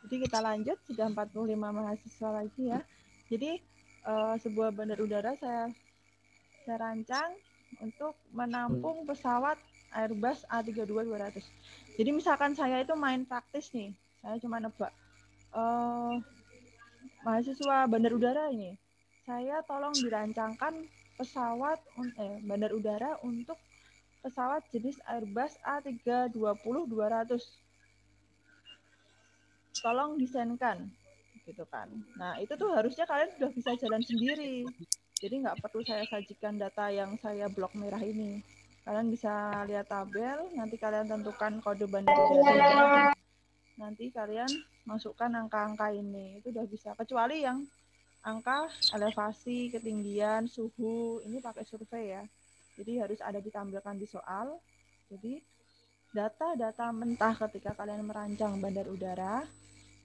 Jadi kita lanjut, sudah 45 mahasiswa lagi ya. Jadi sebuah bandar udara saya rancang untuk menampung pesawat Airbus A320-200. Jadi misalkan saya itu main praktis nih, saya cuma nebak. Mahasiswa bandar udara ini, saya tolong dirancangkan pesawat bandar udara untuk pesawat jenis Airbus A320-200. Tolong desainkan, gitu kan. Nah, itu tuh harusnya kalian sudah bisa jalan sendiri. Jadi nggak perlu saya sajikan data yang saya blok merah ini. Kalian bisa lihat tabel, nanti kalian tentukan kode bandar udaranya. Nanti kalian masukkan angka-angka ini. Itu udah bisa. Kecuali yang angka elevasi, ketinggian, suhu, ini pakai survei ya. Jadi harus ada ditampilkan di soal. Jadi data-data mentah ketika kalian merancang bandar udara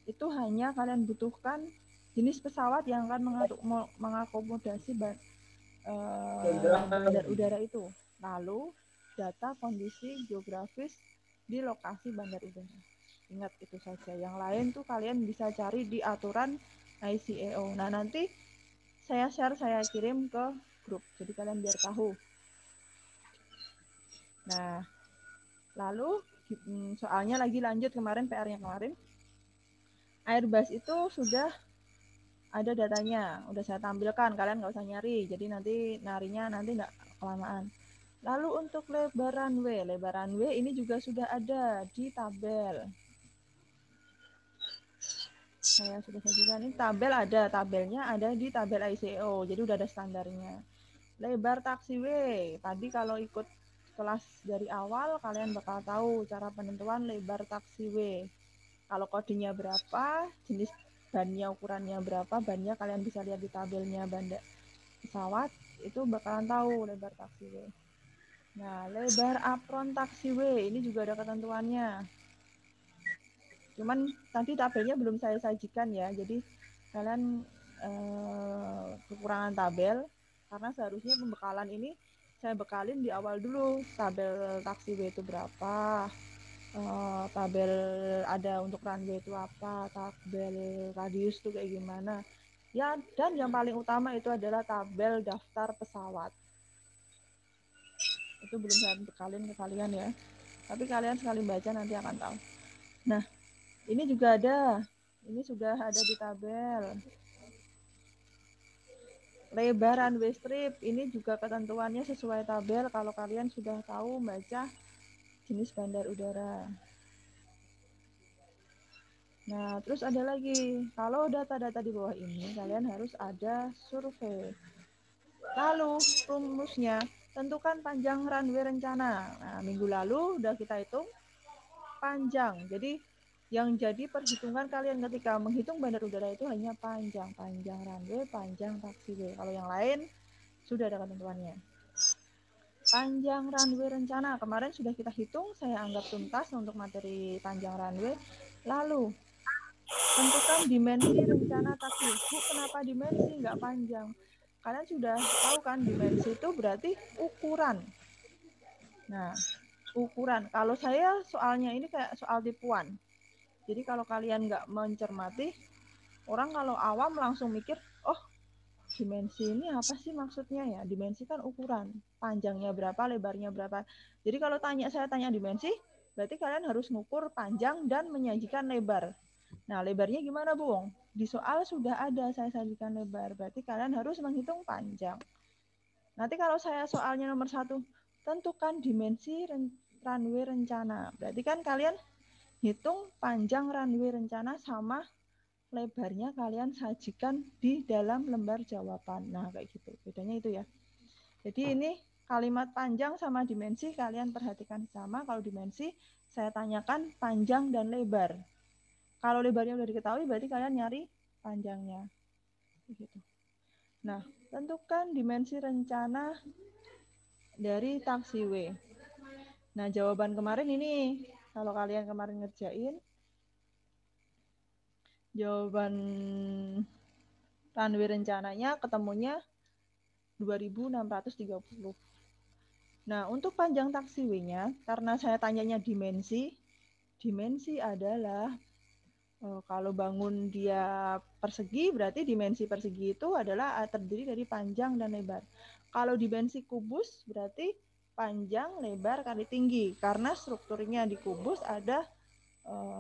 itu hanya kalian butuhkan jenis pesawat yang akan mengakomodasi bandar udara itu. Lalu data kondisi geografis di lokasi bandar udara. Ingat itu saja. Yang lain tuh kalian bisa cari di aturan ICAO. Nah, nanti saya share, saya kirim ke grup. Jadi kalian biar tahu. Nah, lalu soalnya lagi lanjut kemarin, PR-nya kemarin. Airbus itu sudah ada datanya, udah saya tampilkan, kalian nggak usah nyari, jadi nanti narinya nanti nggak kelamaan. Lalu untuk lebar runway ini juga sudah ada di tabel. Saya sudah sajikan, ini tabel ada, tabelnya ada di tabel ICAO, jadi udah ada standarnya. Lebar taxiway, tadi kalau ikut kelas dari awal, kalian bakal tahu cara penentuan lebar taxiway. Kalau kodenya berapa, jenis bannya ukurannya berapa, bannya kalian bisa lihat di tabelnya bandar pesawat, itu bakalan tahu lebar taxiway. Nah, lebar apron taxiway ini juga ada ketentuannya. Cuman tadi tabelnya belum saya sajikan ya, jadi kalian kekurangan tabel karena seharusnya pembekalan ini saya bekalin di awal dulu, tabel taxiway itu berapa, tabel ada untuk runway itu apa, tabel radius itu kayak gimana ya, dan yang paling utama itu adalah tabel daftar pesawat. Itu belum saya bekalin ke kalian ya, tapi kalian sekali baca nanti akan tahu. Nah, ini juga ada, ini sudah ada di tabel. Lebar runway strip ini juga ketentuannya sesuai tabel kalau kalian sudah tahu baca jenis bandar udara. Nah, terus ada lagi, kalau data-data di bawah ini kalian harus ada survei. Lalu rumusnya, tentukan panjang runway rencana. Nah, minggu lalu udah kita hitung panjang. Jadi yang jadi perhitungan kalian ketika menghitung bandar udara itu hanya panjang runway, panjang taxiway. Kalau yang lain sudah ada ketentuannya. Panjang runway rencana kemarin sudah kita hitung, saya anggap tuntas untuk materi panjang runway. Lalu tentukan dimensi rencana taxiway. Bu, kenapa dimensi nggak panjang? Kalian sudah tahu kan dimensi itu berarti ukuran. Nah, ukuran. Kalau saya soalnya ini kayak soal tipuan. Jadi kalau kalian nggak mencermati, orang kalau awam langsung mikir, oh dimensi ini apa sih maksudnya ya? Dimensi kan ukuran, panjangnya berapa, lebarnya berapa. Jadi kalau saya tanya dimensi, berarti kalian harus ngukur panjang dan menyajikan lebar. Nah, lebarnya gimana, Bung? Di soal sudah ada saya sajikan lebar, berarti kalian harus menghitung panjang. Nanti kalau saya soalnya nomor 1, tentukan dimensi runway rencana. Berarti kan kalian hitung panjang runway rencana sama lebarnya kalian sajikan di dalam lembar jawaban. Nah, kayak gitu. Bedanya itu ya. Jadi ini kalimat panjang sama dimensi kalian perhatikan sama. Kalau dimensi saya tanyakan panjang dan lebar. Kalau lebarnya udah diketahui berarti kalian nyari panjangnya. Gitu. Nah, tentukan dimensi rencana dari taxiway. Nah, jawaban kemarin ini, kalau kalian kemarin ngerjain, jawaban runway rencananya ketemunya 2630. Nah, untuk panjang taxiway-nya, karena saya tanyanya dimensi adalah Kalau bangun dia persegi, berarti dimensi persegi itu adalah terdiri dari panjang dan lebar. Kalau dimensi kubus, berarti panjang, lebar, kali tinggi. Karena strukturnya di kubus ada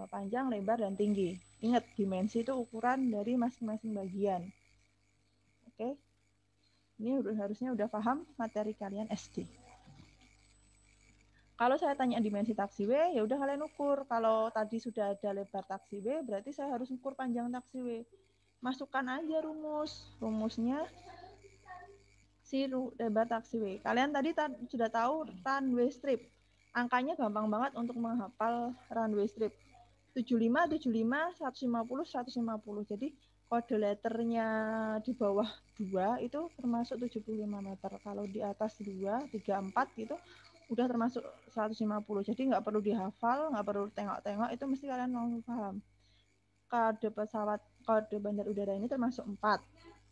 panjang, lebar, dan tinggi. Ingat, dimensi itu ukuran dari masing-masing bagian. Oke, ini harusnya udah paham materi kalian SD. Kalau saya tanya dimensi taksiway, ya udah kalian ukur. Kalau tadi sudah ada lebar taksiway, berarti saya harus ukur panjang taksiway. Masukkan aja rumusnya si lebar taxiway. Kalian tadi sudah tahu runway strip. Angkanya gampang banget untuk menghafal runway strip. 75, 75, 150, 150. Jadi kode letternya di bawah 2 itu termasuk 75 meter. Kalau di atas 2, 3, 4 gitu udah termasuk 150. Jadi nggak perlu dihafal, nggak perlu tengok-tengok, itu mesti kalian mau paham. Kode pesawat, kode bandar udara ini termasuk 4.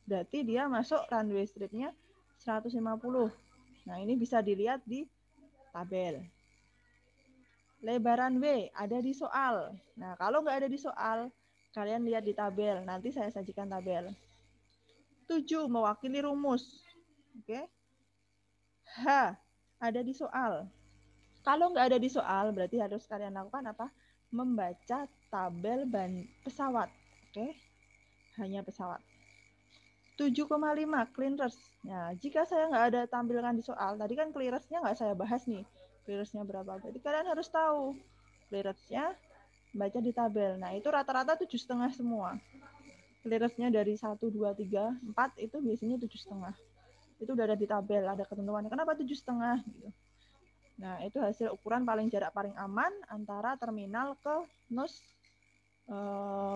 Berarti dia masuk runway stripnya 150. Nah, ini bisa dilihat di tabel. Lebar runway ada di soal. Nah, kalau nggak ada di soal, kalian lihat di tabel. Nanti saya sajikan tabel. 7 mewakili rumus. Oke. H ada di soal. Kalau nggak ada di soal, berarti harus kalian lakukan apa? Membaca tabel pesawat. Oke. Hanya pesawat. 7,5 clearance. Nah, jika saya nggak ada tampilkan di soal, tadi kan clearance-nya nggak saya bahas nih. Clearance-nya berapa? Jadi kalian harus tahu clearance-nya, baca di tabel. Nah, itu rata-rata 7,5 semua. Clearance-nya dari 1, 2, 3, 4 itu biasanya 7,5. Itu udah ada di tabel, ada ketentuan. Kenapa 7,5? Gitu. Nah, itu hasil ukuran jarak paling aman antara terminal ke nose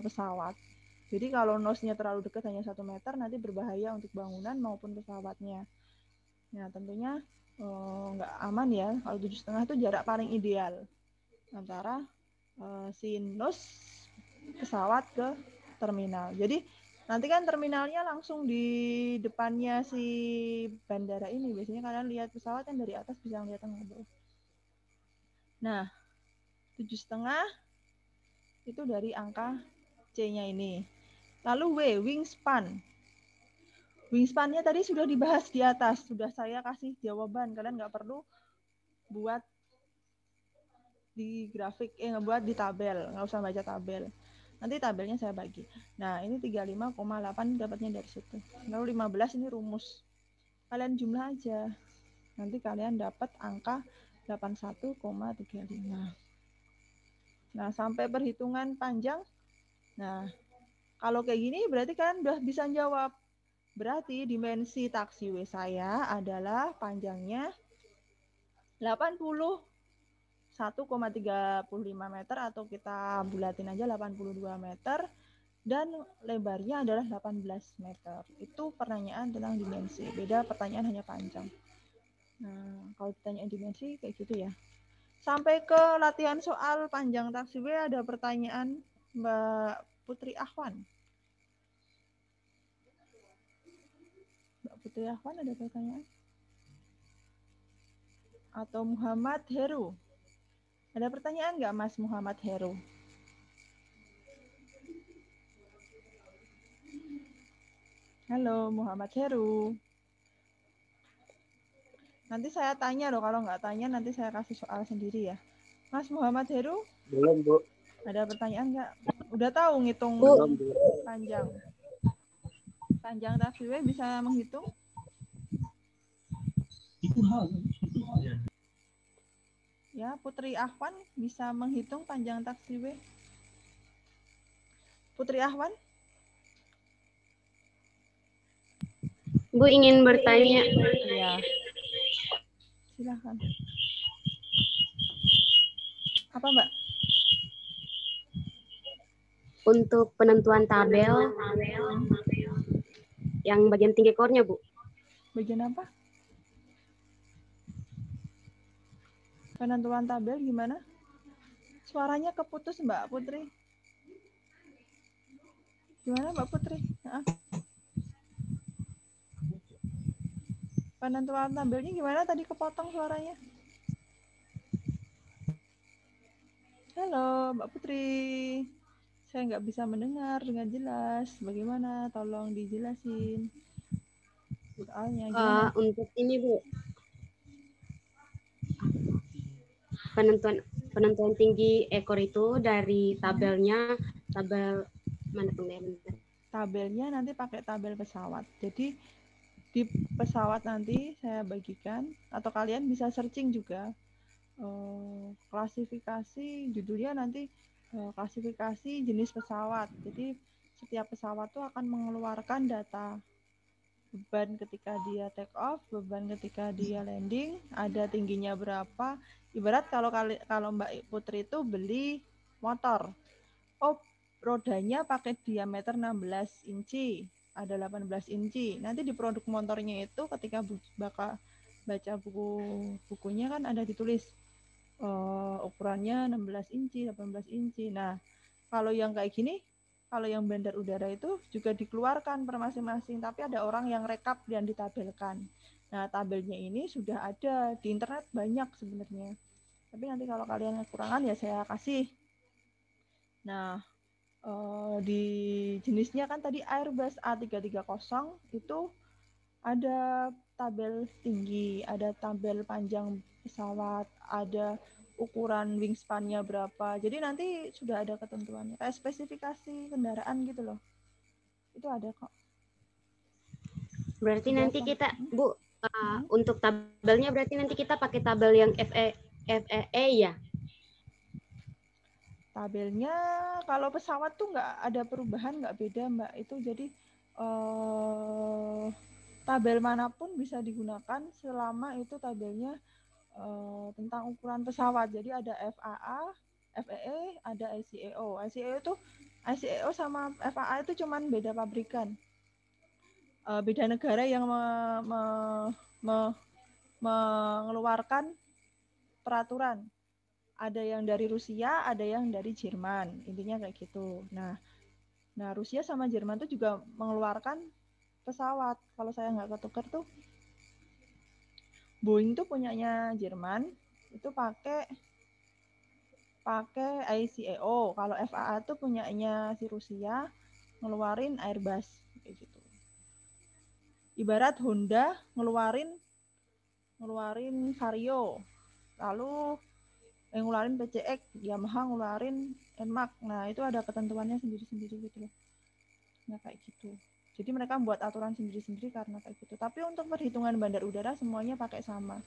pesawat. Jadi kalau nose-nya terlalu dekat hanya 1 meter, nanti berbahaya untuk bangunan maupun pesawatnya. Nah, tentunya nggak aman ya. Kalau 7,5 itu jarak paling ideal antara si nose pesawat ke terminal. Jadi nanti kan terminalnya langsung di depannya si bandara ini. Biasanya kalian lihat pesawat yang dari atas bisa lihat tengah bawah. Nah, 7,5 itu dari angka C-nya ini. Lalu W, wingspan. Wingspan-nya tadi sudah dibahas di atas. Sudah saya kasih jawaban. Kalian nggak perlu buat di grafik, buat di tabel. Nggak usah baca tabel. Nanti tabelnya saya bagi. Nah, ini 35,8 dapatnya dari situ. Lalu 15 ini rumus. Kalian jumlah aja. Nanti kalian dapat angka 81,35. Nah, sampai perhitungan panjang. Nah, kalau kayak gini berarti kalian udah bisa jawab. Berarti dimensi taksiway saya adalah panjangnya 81,35 meter atau kita bulatin aja 82 meter dan lebarnya adalah 18 meter. Itu pertanyaan tentang dimensi. Beda pertanyaan hanya panjang. Nah, kalau ditanya dimensi kayak gitu ya. Sampai ke latihan soal panjang taksiway ada pertanyaan Mbak Putri Ahwan. Mbak Putri Ahwan ada pertanyaan? Atau Muhammad Heru? Ada pertanyaan nggak Mas Muhammad Heru? Halo Muhammad Heru. Nanti saya tanya loh, kalau nggak tanya nanti saya kasih soal sendiri ya. Mas Muhammad Heru? Belum, Bu. Ada pertanyaan nggak? Udah tahu ngitung Belum, panjang? Panjang taksiway bisa menghitung? Ya, Putri Ahwan bisa menghitung panjang taksiway? Putri Ahwan? Bu ingin bertanya. Iya. Silakan. Apa Mbak? Untuk penentuan tabel yang bagian tinggi core-nya, Bu. Bagian apa? Penentuan tabel gimana? Suaranya keputus Mbak Putri. Gimana Mbak Putri? Penentuan tabelnya gimana? Tadi kepotong suaranya. Halo Mbak Putri. Saya nggak bisa mendengar dengan jelas. Bagaimana? Tolong dijelasin. Soalnya gimana? Untuk ini Bu, penentuan penentuan tinggi ekor itu dari tabel mana tuh bentar. Tabelnya nanti pakai tabel pesawat. Jadi di pesawat nanti saya bagikan atau kalian bisa searching juga klasifikasi judulnya nanti klasifikasi jenis pesawat. Jadi setiap pesawat tuh akan mengeluarkan data beban ketika dia take off, beban ketika dia landing, ada tingginya berapa. Ibarat kalau Mbak Putri itu beli motor. Oh, rodanya pakai diameter 16 inci, ada 18 inci. Nanti di produk motornya itu ketika bakal baca bukunya kan ada ditulis ukurannya 16 inci, 18 inci. Nah, kalau yang kayak gini, kalau yang bandar udara itu juga dikeluarkan per masing-masing, tapi ada orang yang rekap dan ditabelkan. Nah, tabelnya ini sudah ada di internet banyak sebenarnya. Tapi nanti kalau kalian kekurangan ya saya kasih. Nah, di jenisnya kan tadi Airbus A330 itu ada tabel tinggi, ada tabel panjang pesawat, ada ukuran wingspan-nya berapa. Jadi nanti sudah ada ketentuannya. Kayak spesifikasi kendaraan gitu loh. Itu ada kok. Berarti Sudah nanti kan? kita Bu, untuk tabelnya berarti nanti kita pakai tabel yang FEE ya. Tabelnya kalau pesawat tuh nggak ada perubahan, nggak beda Mbak. Itu jadi tabel manapun bisa digunakan selama itu tabelnya tentang ukuran pesawat. Jadi ada FAA, FEE, ada ICAO. ICAO sama FAA itu cuman beda pabrikan. Beda negara yang mengeluarkan peraturan. Ada yang dari Rusia, ada yang dari Jerman. Intinya kayak gitu. Nah Rusia sama Jerman tuh juga mengeluarkan pesawat. Kalau saya nggak ketukar tuh, Boeing tuh punyanya Jerman, itu pakai ICAO. Kalau FAA tuh punyanya si Rusia, ngeluarin Airbus kayak gitu. Ibarat Honda ngeluarin Vario, lalu ngeluarin PCX, Yamaha ngeluarin NMAX. Nah itu ada ketentuannya sendiri-sendiri gitu loh. Nah kayak gitu. Jadi mereka membuat aturan sendiri-sendiri karena kayak gitu. Tapi untuk perhitungan bandar udara semuanya pakai sama.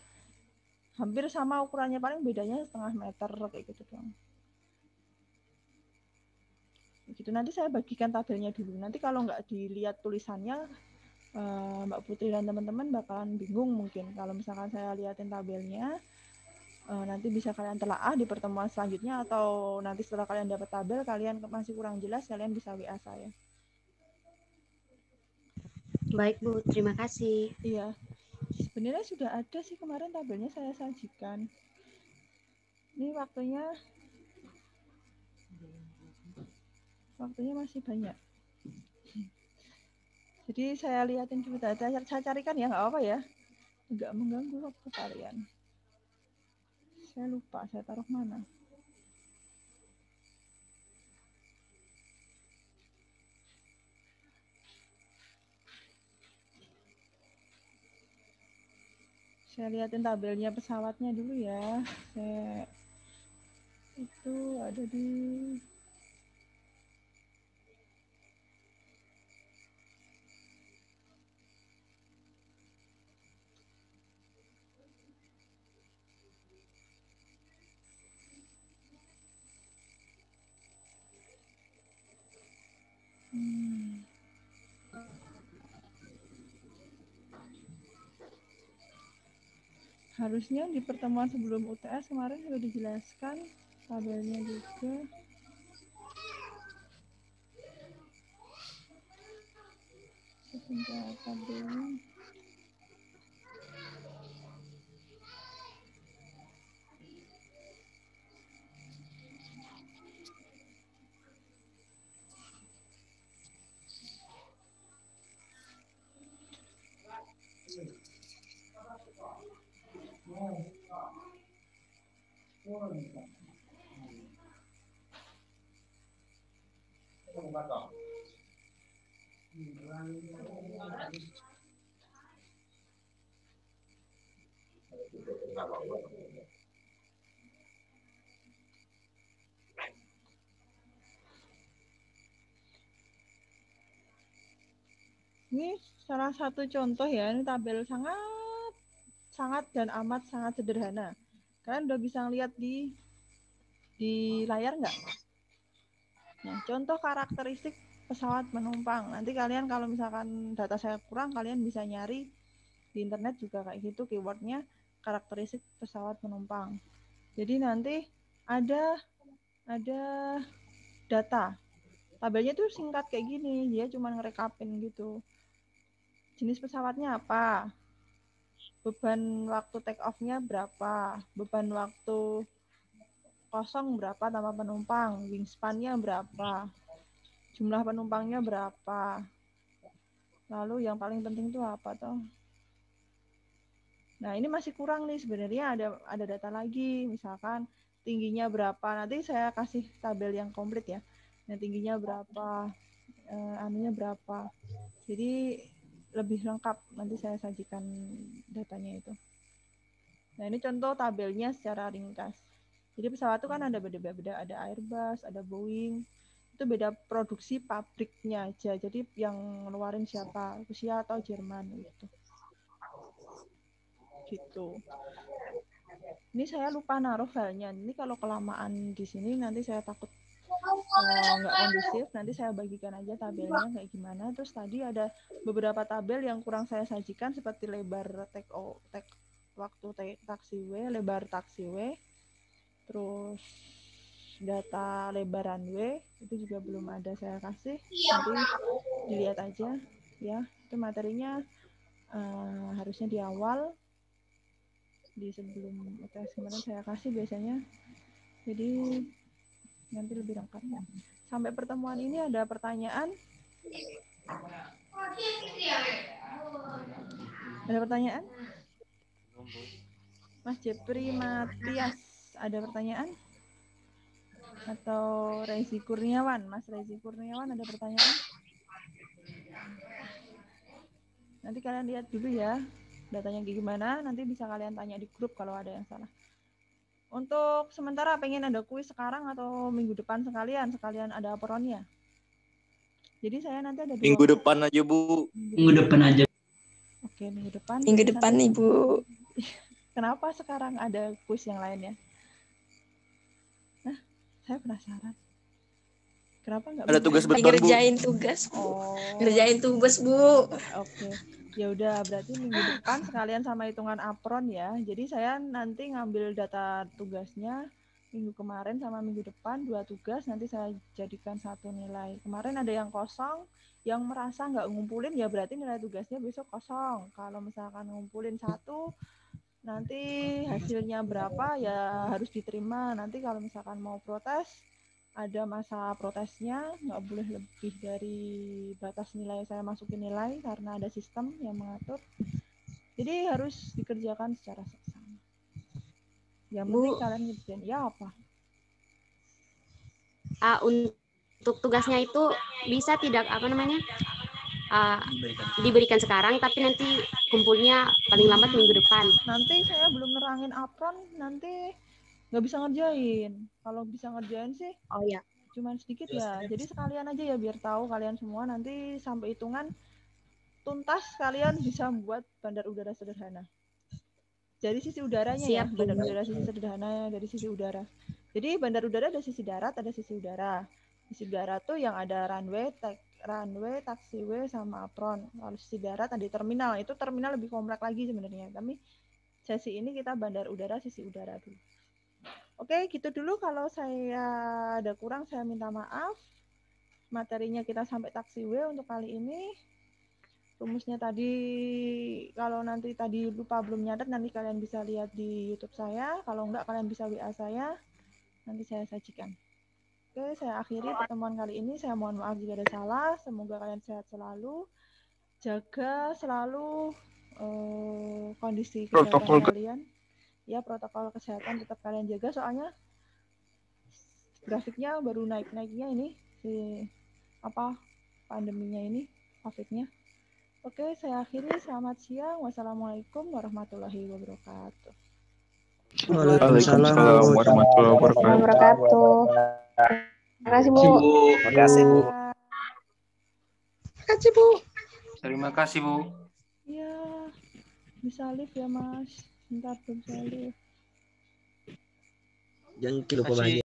Hampir sama ukurannya, paling bedanya setengah meter kayak gitu doang. Gitu. Nanti saya bagikan tabelnya dulu. Nanti kalau nggak dilihat tulisannya, Mbak Putri dan teman-teman bakalan bingung mungkin. Kalau misalkan saya liatin tabelnya, nanti bisa kalian telaah di pertemuan selanjutnya, atau nanti setelah kalian dapat tabel, kalian masih kurang jelas, kalian bisa WA saya. Baik Bu, terima kasih. Iya, sebenarnya sudah ada sih kemarin tabelnya saya sajikan. Ini waktunya masih banyak. Jadi saya liatin dulu, saya carikan ya, nggak apa ya, nggak mengganggu waktu kalian. Saya lupa saya taruh mana. Saya liatin tabelnya pesawatnya dulu ya. Itu ada di harusnya di pertemuan sebelum UTS kemarin sudah dijelaskan tabelnya juga. Sebentar, tabelnya. Ini salah satu contoh ya, ini tabel sangat dan amat sangat sederhana. Kalian udah bisa lihat di layar nggak? Nah, contoh karakteristik pesawat penumpang. Nanti kalian kalau misalkan data saya kurang, kalian bisa nyari di internet juga kayak gitu keywordnya karakteristik pesawat penumpang. Jadi nanti ada data. Tabelnya tuh singkat kayak gini, dia cuma ngerekapin gitu. Jenis pesawatnya apa? Beban waktu take off-nya berapa? Beban waktu kosong berapa tambah penumpang? Wingspan-nya berapa? Jumlah penumpangnya berapa? Lalu yang paling penting itu apa toh? Nah, ini masih kurang nih sebenarnya ada data lagi, misalkan tingginya berapa. Nanti saya kasih tabel yang komplit ya. Nah, tingginya berapa? Anunya berapa? Jadi lebih lengkap nanti saya sajikan datanya itu. Nah, ini contoh tabelnya secara ringkas. Jadi pesawat itu kan ada beda-beda, ada Airbus, ada Boeing. Itu beda produksi pabriknya aja. Jadi yang ngeluarin siapa? Rusia atau Jerman gitu. Gitu. Ini saya lupa naruh filenya. Ini kalau kelamaan di sini nanti saya takut nggak kondusif. Nanti saya bagikan aja tabelnya kayak gimana. Terus tadi ada beberapa tabel yang kurang saya sajikan seperti lebar waktu taxiway, lebar taxiway, terus data lebar runway itu juga belum ada saya kasih. Nanti dilihat aja ya. Itu materinya harusnya di awal, di sebelum UTS kemarin saya kasih biasanya. Jadi nanti lebih lengkap. Sampai pertemuan ini ada pertanyaan? Ada pertanyaan? Mas Jepri Matias, ada pertanyaan? Atau Rezi Kurniawan? Mas Rezi Kurniawan ada pertanyaan? Nanti kalian lihat dulu ya datanya gimana, nanti bisa kalian tanya di grup kalau ada yang salah. Untuk sementara pengen ada kuis sekarang atau minggu depan sekalian ada apronnya. Jadi saya nanti ada minggu depan aja Bu. Minggu depan aja. Oke, minggu depan. Minggu depan Ibu. Kenapa sekarang ada kuis yang lainnya? Nah, saya penasaran. Kenapa nggak ada tugas beton, Bu? Ngerjain tugas, Bu. Ngerjain tugas, Bu. Oke. Ya udah, berarti minggu depan sekalian sama hitungan apron ya. Jadi saya nanti ngambil data tugasnya minggu kemarin sama minggu depan, 2 tugas, nanti saya jadikan satu nilai. Kemarin ada yang kosong, yang merasa nggak ngumpulin ya berarti nilai tugasnya besok kosong. Kalau misalkan ngumpulin 1, nanti hasilnya berapa ya harus diterima. Nanti kalau misalkan mau protes, ada masa protesnya, nggak boleh lebih dari batas nilai saya masukin nilai karena ada sistem yang mengatur. Jadi harus dikerjakan secara seksama. Yang penting kalian ngerjain. Ya apa? Untuk tugasnya itu bisa tidak diberikan sekarang, tapi nanti kumpulnya paling lambat minggu depan. Nanti saya belum nerangin apron, nanti nggak bisa ngerjain. Kalau bisa ngerjain sih, oh ya, cuman sedikit ya. Jadi sekalian aja ya biar tahu kalian semua nanti sampai hitungan tuntas kalian bisa membuat bandar udara sederhana. Dari sisi udaranya. Siap, ya, bandar udara sisi sederhana dari sisi udara. Jadi bandar udara ada sisi darat, ada sisi udara. Sisi darat tuh yang ada runway, taxiway sama apron. Kalau sisi darat ada terminal. Itu terminal lebih kompleks lagi sebenarnya. Tapi sesi ini kita bandar udara sisi udara dulu. Oke, gitu dulu. Kalau saya ada kurang, saya minta maaf. Materinya kita sampai taxiway untuk kali ini. Rumusnya tadi, kalau nanti tadi lupa belum nyatet, nanti kalian bisa lihat di YouTube saya. Kalau enggak, kalian bisa WA saya. Nanti saya sajikan. Oke, saya akhiri pertemuan kali ini. Saya mohon maaf jika ada salah. Semoga kalian sehat selalu. Jaga selalu kondisi kesehatan kalian. Ya, protokol kesehatan tetap kalian jaga, soalnya grafiknya baru naik-naiknya ini pandeminya ini, COVID-nya. Oke, saya akhiri. Selamat siang. Wassalamualaikum warahmatullahi wabarakatuh. Waalaikumsalam warahmatullahi wabarakatuh. Terima kasih, Bu. Terima kasih, Bu. Terima kasih, Bu. Terima kasih, Bu. Iya, bisa live ya, Mas. Bentar, belum saya live. Jangan lupa Kasih. bahagia.